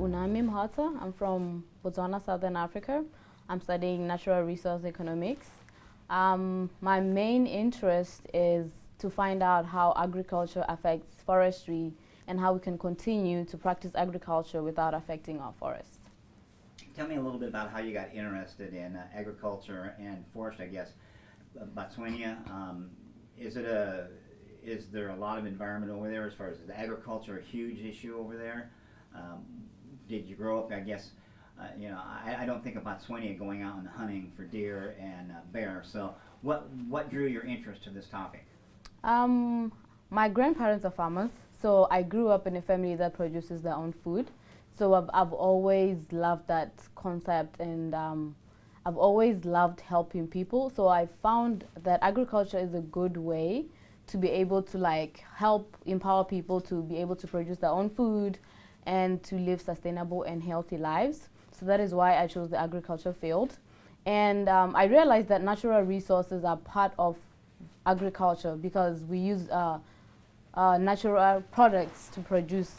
Quname Mhotsha. I'm from Botswana, Southern Africa. I'm studying natural resource economics. My main interest is to find out how agriculture affects forestry and how we can continue to practice agriculture without affecting our forests. Tell me a little bit about how you got interested in agriculture and forest, I guess. Botswana, is there a lot of environment over there as far as the agriculture, a huge issue over there? Did you grow up, I guess, I don't think of Botswana going out and hunting for deer and bear, so what drew your interest to this topic? My grandparents are farmers, so I grew up in a family that produces their own food. So I've always loved that concept, and I've always loved helping people. So I found that agriculture is a good way to be able to help empower people to be able to produce their own food and to live sustainable and healthy lives. So that is why I chose the agriculture field. And I realized that natural resources are part of agriculture because we use natural products to produce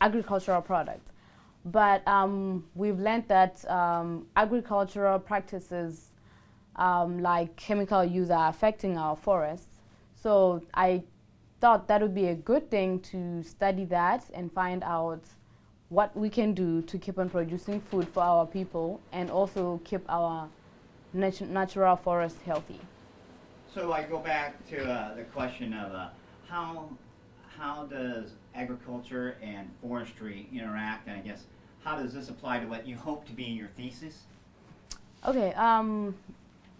agricultural products. But we've learned that agricultural practices like chemical use are affecting our forests. So I thought that would be a good thing to study that and find out what we can do to keep on producing food for our people and also keep our natural forest healthy. So I go back to the question of how does agriculture and forestry interact, and I guess how does this apply to what you hope to be in your thesis? Okay,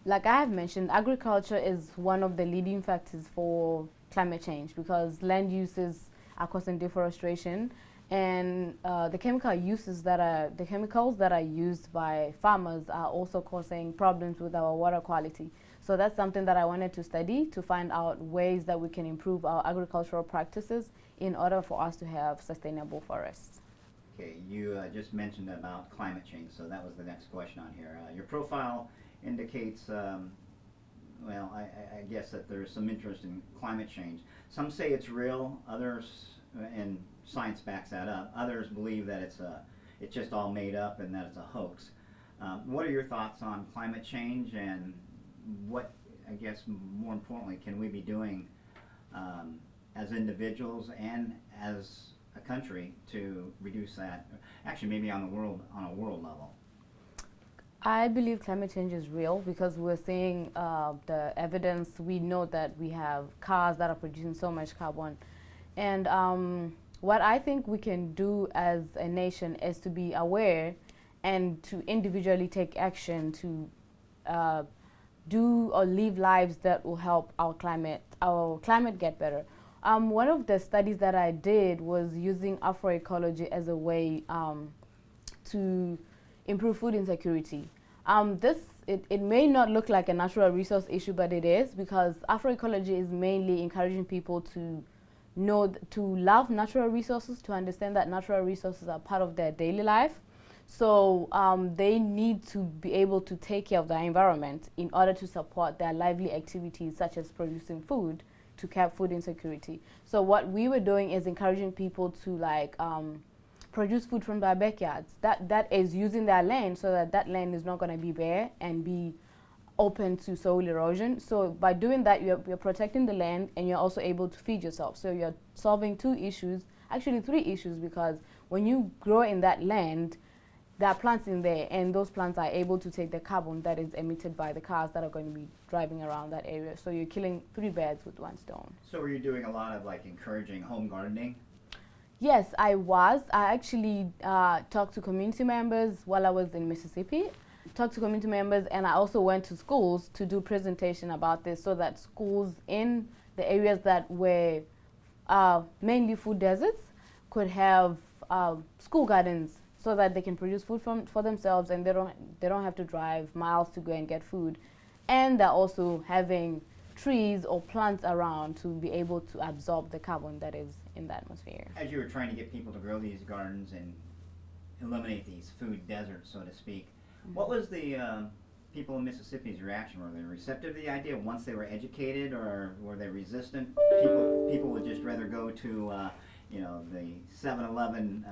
like I have mentioned, agriculture is one of the leading factors for climate change because land uses are causing deforestation, and the chemicals that are used by farmers are also causing problems with our water quality. So that's something that I wanted to study to find out ways that we can improve our agricultural practices in order for us to have sustainable forests. Okay, you just mentioned about climate change, so that was the next question on here. Your profile indicates, well, I guess that there's some interest in climate change. Some say it's real, others, and science backs that up, others believe that it's just all made up and that it's a hoax. What are your thoughts on climate change, and what, I guess more importantly, can we be doing as individuals and as a country to reduce that, actually maybe on a world level? I believe climate change is real because we're seeing the evidence. We know that we have cars that are producing so much carbon. And what I think we can do as a nation is to be aware and to individually take action to do or live lives that will help our climate get better. One of the studies that I did was using agroecology as a way to improve food insecurity. It may not look like a natural resource issue, but it is, because agroecology is mainly encouraging people to love natural resources, to understand that natural resources are part of their daily life. So they need to be able to take care of their environment in order to support their lively activities such as producing food to curb food insecurity. So what we were doing is encouraging people to produce food from their backyards. That is using their land so that land is not going to be bare and be open to soil erosion. So by doing that, you're protecting the land and you're also able to feed yourself. So you're solving two issues, actually three issues, because when you grow in that land, there are plants in there, and those plants are able to take the carbon that is emitted by the cars that are going to be driving around that area. So you're killing three birds with one stone. So were you doing a lot of encouraging home gardening? Yes, I was. I actually talked to community members while I was in Mississippi. Talked to community members, and I also went to schools to do presentation about this so that schools in the areas that were mainly food deserts could have school gardens so that they can produce food for themselves, and they don't have to drive miles to go and get food. And they're also having trees or plants around to be able to absorb the carbon that is in the atmosphere. As you were trying to get people to grow these gardens and eliminate these food deserts, so to speak, what was the people in Mississippi's reaction? Were they receptive to the idea once they were educated, or were they resistant? People would just rather go to the 7-Eleven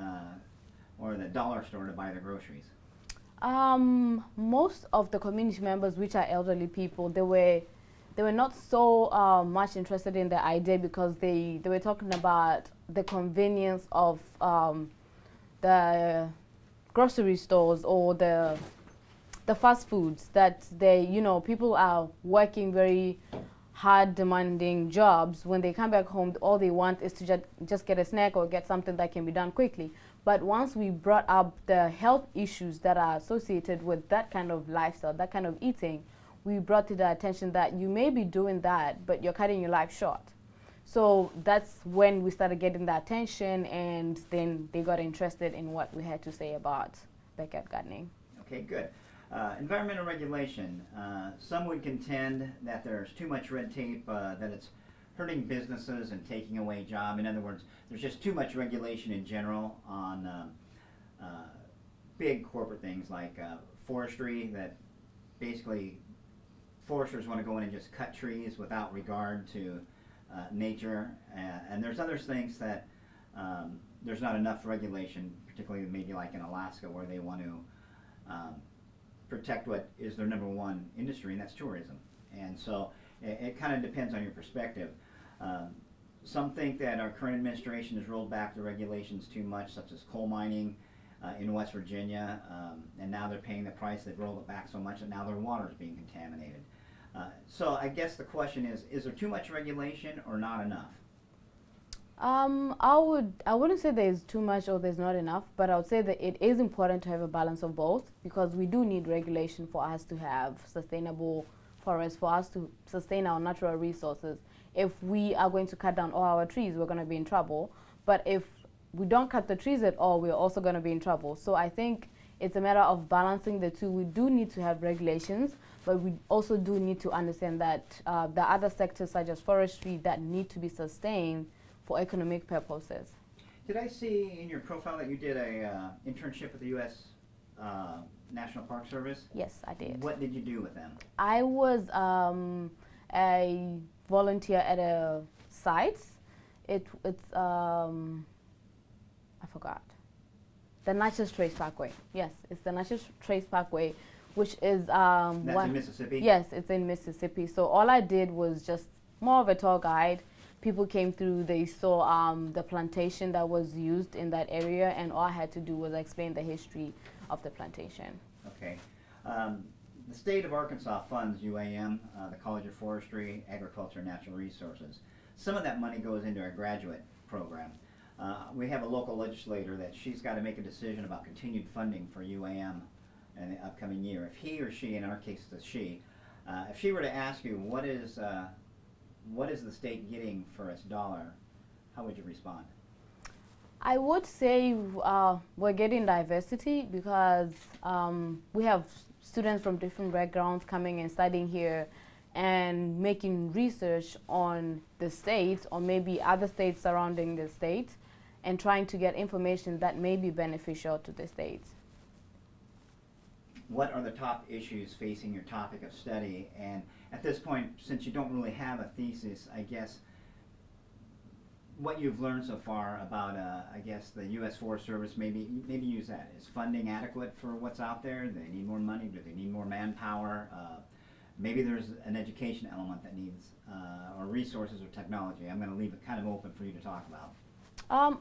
or the dollar store to buy their groceries? Most of the community members, which are elderly people, they were not so much interested in the idea because they were talking about the convenience of the grocery stores or the fast foods that people are working very hard demanding jobs. When they come back home, all they want is to just get a snack or get something that can be done quickly. But once we brought up the health issues that are associated with that kind of lifestyle, that kind of eating, we brought to the attention that you may be doing that, but you're cutting your life short. So that's when we started getting the attention, and then they got interested in what we had to say about backyard gardening. Okay, good. Environmental regulation. Some would contend that there's too much red tape, that it's hurting businesses and taking away jobs. In other words, there's just too much regulation in general on big corporate things like forestry, that basically foresters want to go in and just cut trees without regard to nature. And there's other things that there's not enough regulation, particularly maybe like in Alaska, where they want to protect what is their number one industry, and that's tourism. And so it kind of depends on your perspective. Some think that our current administration has rolled back the regulations too much, such as coal mining in West Virginia, and now they're paying the price. They've rolled it back so much that now their water is being contaminated. So I guess the question is there too much regulation or not enough? I wouldn't say there's too much or there's not enough, but I would say that it is important to have a balance of both, because we do need regulation for us to have sustainable forests, for us to sustain our natural resources. If we are going to cut down all our trees, we're going to be in trouble. But if we don't cut the trees at all, we're also going to be in trouble. So I think it's a matter of balancing the two. We do need to have regulations, but we also do need to understand that the other sectors, such as forestry, that need to be sustained for economic purposes. Did I see in your profile that you did a internship with the U.S. National Park Service? Yes, I did. What did you do with them? I was a volunteer at a site. It's I forgot. The Natchez Trace Parkway. Yes, it's the Natchez Trace Parkway, which is That's in Mississippi? Yes, it's in Mississippi. So all I did was just more of a tour guide. People came through, they saw the plantation that was used in that area, and all I had to do was explain the history of the plantation. Okay. The state of Arkansas funds UAM, the College of Forestry, Agriculture, and Natural Resources. Some of that money goes into our graduate program. We have a local legislator that she's got to make a decision about continued funding for UAM in the upcoming year. If he or she, in our case it's a she, if she were to ask you what is the state getting for its dollar, how would you respond? I would say we're getting diversity, because we have students from different backgrounds coming and studying here and making research on the state or maybe other states surrounding the state and trying to get information that may be beneficial to the state. What are the top issues facing your topic of study? And at this point, since you don't really have a thesis, I guess what you've learned so far about, I guess, the U.S. Forest Service, maybe use that. Is funding adequate for what's out there? Do they need more money? Do they need more manpower? Maybe there's an education element that needs, or resources or technology. I'm going to leave it kind of open for you to talk about.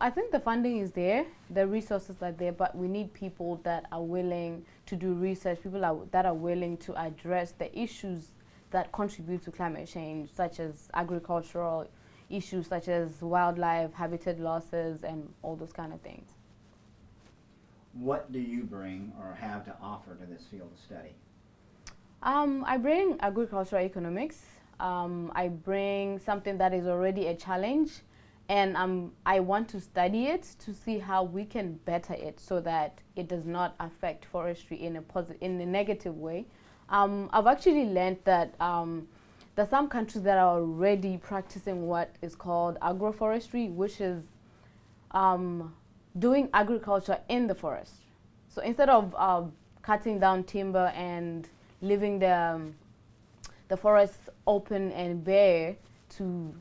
I think the funding is there, the resources are there, but we need people that are willing to do research, people that are willing to address the issues that contribute to climate change, such as agricultural issues, such as wildlife, habitat losses, and all those kind of things. What do you bring or have to offer to this field of study? I bring agricultural economics. I bring something that is already a challenge, and I want to study it to see how we can better it so that it does not affect forestry in a negative way. I've actually learned that there's some countries that are already practicing what is called agroforestry, which is doing agriculture in the forest. So instead of cutting down timber and leaving the forest open and bare to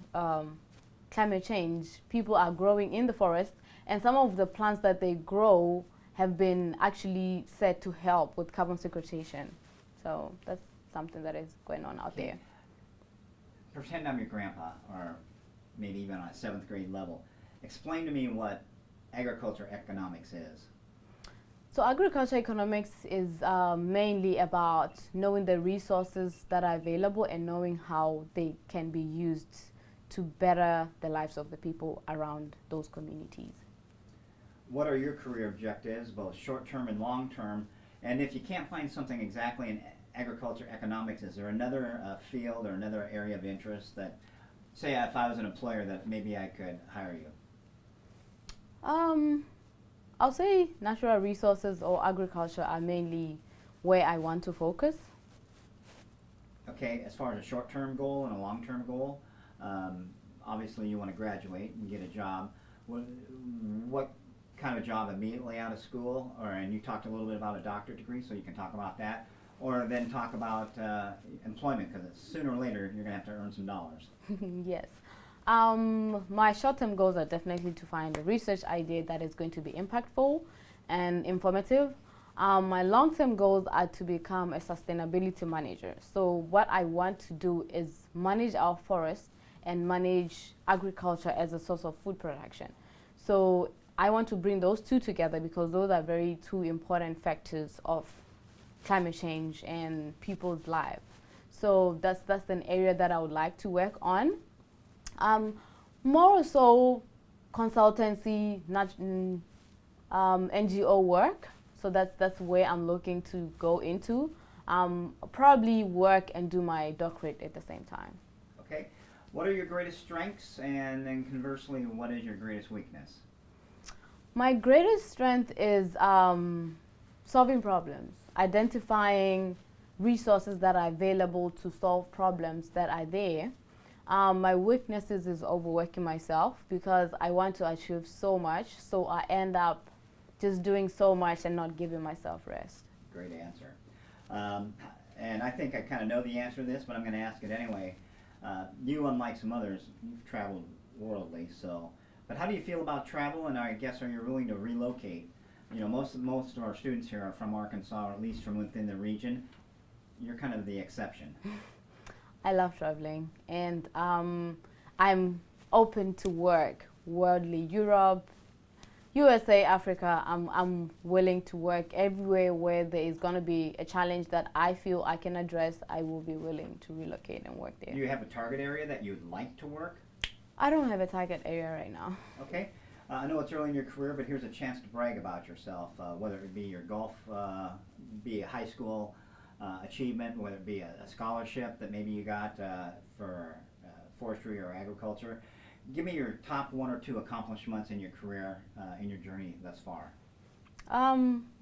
climate change, people are growing in the forest, and some of the plants that they grow have been actually said to help with carbon sequestration. So that's something that is going on out there. Pretend I'm your grandpa, or maybe even on a 7th grade level. Explain to me what agriculture economics is. So agriculture economics is mainly about knowing the resources that are available and knowing how they can be used to better the lives of the people around those communities. What are your career objectives, both short-term and long-term? And if you can't find something exactly in agriculture economics, is there another field or another area of interest that, say if I was an employer, that maybe I could hire you? I'll say natural resources or agriculture are mainly where I want to focus. Okay, as far as a short-term goal and a long-term goal, obviously you want to graduate and get a job. What kind of job immediately out of school? And you talked a little bit about a doctorate degree, so you can talk about that. Or then talk about employment, because sooner or later you're going to have to earn some dollars. Yes. My short-term goals are definitely to find a research idea that is going to be impactful and informative. My long-term goals are to become a sustainability manager. So what I want to do is manage our forest and manage agriculture as a source of food production. So I want to bring those two together because those are very two important factors of climate change and people's lives. So that's an area that I would like to work on. More so consultancy, not NGO work. So that's where I'm looking to go into. Probably work and do my doctorate at the same time. Okay. What are your greatest strengths, and then conversely, what is your greatest weakness? My greatest strength is solving problems, identifying resources that are available to solve problems that are there. My weaknesses is overworking myself because I want to achieve so much, so I end up just doing so much and not giving myself rest. Great answer. And I think I kind of know the answer to this, but I'm going to ask it anyway. You, unlike some others, you've traveled worldly, but how do you feel about travel, and I guess are you willing to relocate? You know, most of our students here are from Arkansas, or at least from within the region. You're kind of the exception. I love traveling, and I'm open to work worldly. Europe, USA, Africa. I'm willing to work everywhere where there is going to be a challenge that I feel I can address. I will be willing to relocate and work there. Do you have a target area that you'd like to work? I don't have a target area right now. Okay. I know it's early in your career, but here's a chance to brag about yourself, whether it be your golf, be a high school achievement, whether it be a scholarship that maybe you got for forestry or agriculture. Give me your top 1 or 2 accomplishments in your career, in your journey thus far.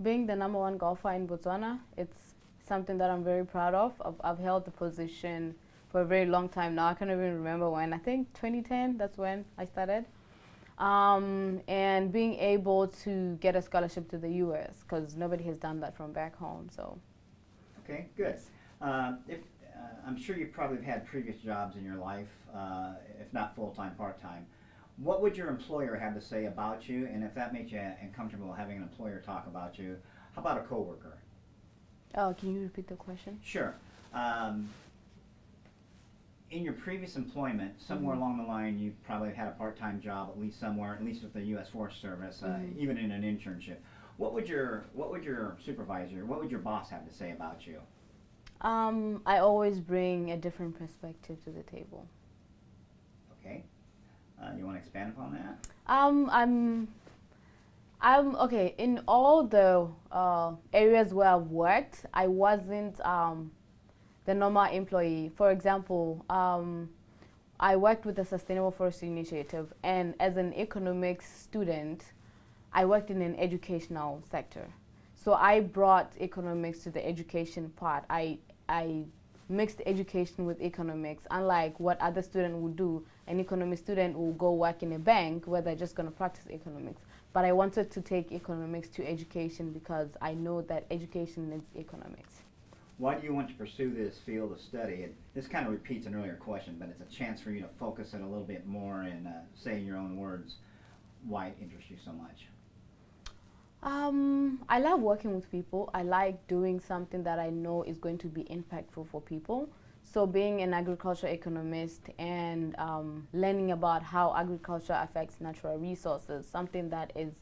Being the #1 golfer in Botswana, it's something that I'm very proud of. I've held the position for a very long time now. I can't even remember when. I think 2010, that's when I started. And being able to get a scholarship to the U.S. because nobody has done that from back home. So. Okay, good. I'm sure you probably have had previous jobs in your life, if not full-time, part-time. What would your employer have to say about you, and if that makes you uncomfortable having an employer talk about you, how about a coworker? Oh, can you repeat the question? Sure. In your previous employment, somewhere along the line, you probably had a part-time job, at least somewhere, at least with the U.S. Forest Service, even in an internship. What would your supervisor, what would your boss have to say about you? I always bring a different perspective to the table. Okay. You want to expand upon that? I'm okay. In all the areas where I've worked, I wasn't the normal employee. For example, I worked with the Sustainable Forestry Initiative, and as an economics student, I worked in an educational sector. So I brought economics to the education part. I mixed education with economics. Unlike what other student would do, an economics student will go work in a bank where they're just going to practice economics. But I wanted to take economics to education because I know that education needs economics. Why do you want to pursue this field of study? And this kind of repeats an earlier question, but it's a chance for you to focus it a little bit more and say in your own words why it interests you so much. I love working with people. I like doing something that I know is going to be impactful for people. So being an agriculture economist and learning about how agriculture affects natural resources, something that is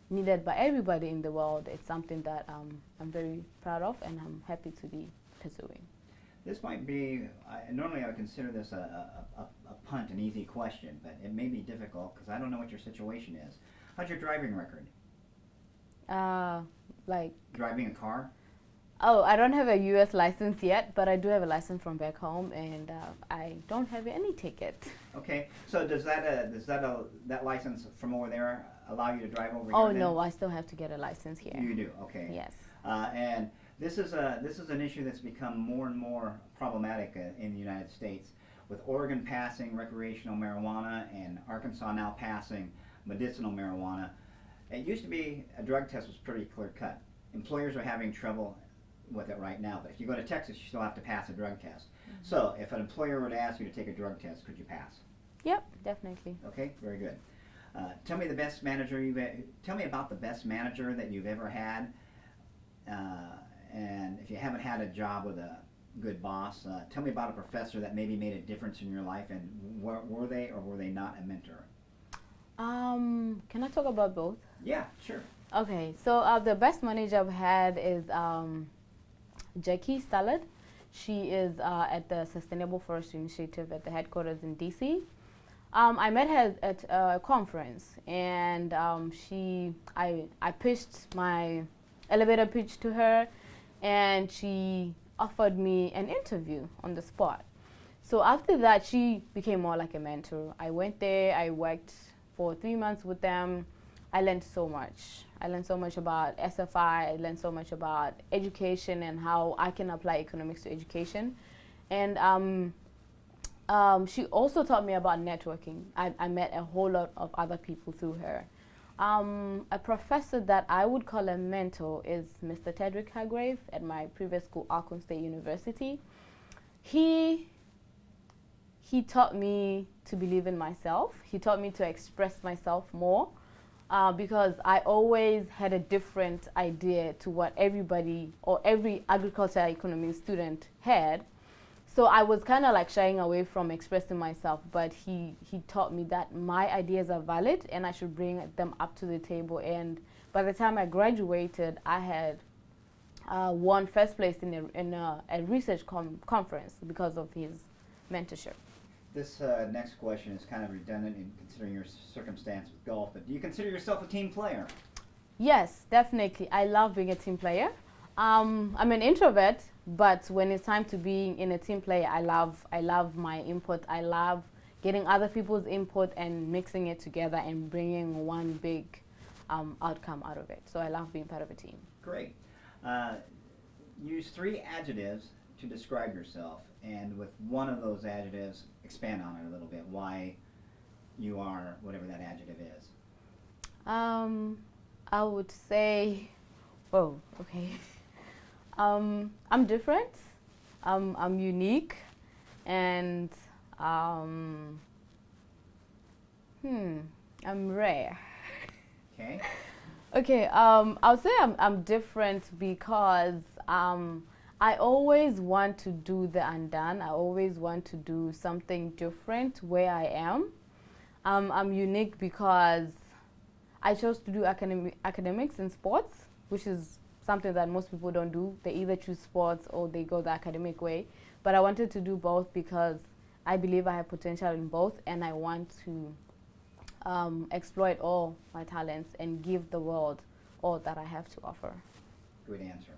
needed by everybody in the world, it's something that I'm very proud of and I'm happy to be pursuing. This might be, normally I would consider this a punt, an easy question, but it may be difficult because I don't know what your situation is. How's your driving record? Like driving a car? Oh, I don't have a U.S. license yet, but I do have a license from back home, and I don't have any ticket. Okay, so does that license from over there allow you to drive over here? Oh no, I still have to get a license here. You do, okay. Yes. And this is an issue that's become more and more problematic in the United States, with Oregon passing recreational marijuana and Arkansas now passing medicinal marijuana. It used to be a drug test was pretty clear cut. Employers are having trouble with it right now, but if you go to Texas, you still have to pass a drug test. Mm-hmm. So if an employer were to ask you to take a drug test, could you pass? Yep, definitely. Okay, very good. Tell me tell me about the best manager that you've ever had, and if you haven't had a job with a good boss, tell me about a professor that maybe made a difference in your life, and were they or were they not a mentor? Can I talk about both? Yeah, sure. Okay, so the best manager I've had is Jackie Stallard. She is at the Sustainable Forest Initiative at the headquarters in DC. I met her at a conference, and I pitched my elevator pitch to her, and she offered me an interview on the spot. So after that, she became more like a mentor. I went there, I worked for 3 months with them. I learned so much. I learned so much about SFI. I learned so much about education and how I can apply economics to education. And she also taught me about networking. I met a whole lot of other people through her. A professor that I would call a mentor is Mr. Tedrick Hargrave at my previous school, Alcorn State University. He taught me to believe in myself. He taught me to express myself more. Because I always had a different idea to what everybody or every agriculture economy student had. So I was kind of like shying away from expressing myself, but he taught me that my ideas are valid and I should bring them up to the table. And by the time I graduated, I had won first place in a research conference because of his mentorship. This next question is kind of redundant in considering your circumstance with golf, but do you consider yourself a team player? Yes, definitely. I love being a team player. I'm an introvert, but when it's time to be in a team play, I love my input. I love getting other people's input and mixing it together and bringing one big outcome out of it. So I love being part of a team. Great. Use 3 adjectives to describe yourself, and with one of those adjectives, expand on it a little bit. Why you are whatever that adjective is. I would say, okay. I'm different. I'm unique, and I'm rare. Okay. Okay. I would say I'm different because I always want to do the undone. I always want to do something different where I am. I'm unique because I chose to do academics and sports, which is something that most people don't do. They either choose sports or they go the academic way. But I wanted to do both because I believe I have potential in both, and I want to exploit all my talents and give the world all that I have to offer. Good answer.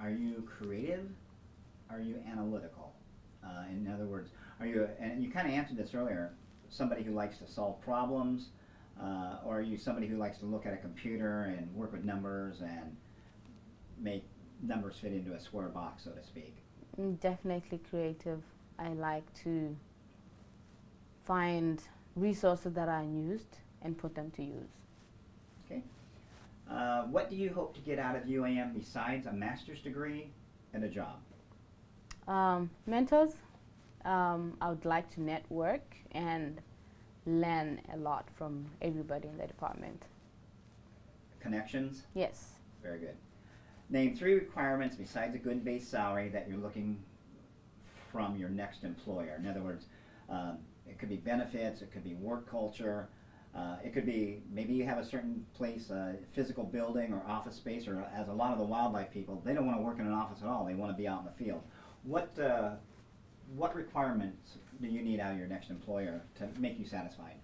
Are you creative? Are you analytical? In other words, are you, and you kind of answered this earlier, somebody who likes to solve problems, or are you somebody who likes to look at a computer and work with numbers and make numbers fit into a square box, so to speak? Definitely creative. I like to find resources that are unused and put them to use. Okay. What do you hope to get out of UAM besides a master's degree in a job? Mentors. I would like to network and learn a lot from everybody in the department. Connections? Yes. Very good. Name 3 requirements besides a good base salary that you're looking from your next employer. In other words, it could be benefits, it could be work culture, it could be maybe you have a certain place, physical building or office space, or as a lot of the wildlife people, they don't want to work in an office at all. They want to be out in the field. What requirements do you need out of your next employer to make you satisfied?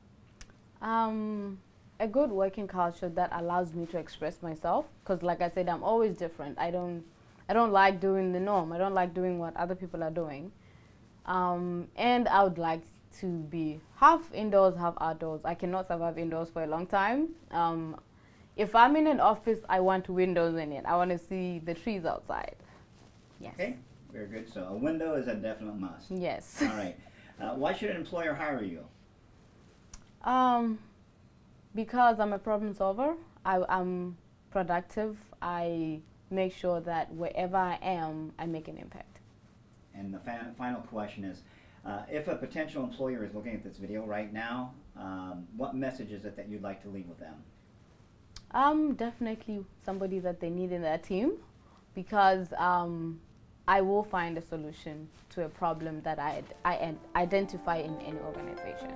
A good working culture that allows me to express myself, because like I said, I'm always different. I don't like doing the norm. I don't like doing what other people are doing. And I would like to be half indoors, half outdoors. I cannot survive indoors for a long time. If I'm in an office, I want windows in it. I want to see the trees outside. Yes. Okay, very good. So a window is a definite must. Yes. All right. Why should an employer hire you? Because I'm a problem solver. I'm productive. I make sure that wherever I am, I make an impact. And the final question is, if a potential employer is looking at this video right now, what message is it that you'd like to leave with them? Definitely somebody that they need in their team, because I will find a solution to a problem that I identify in any organization.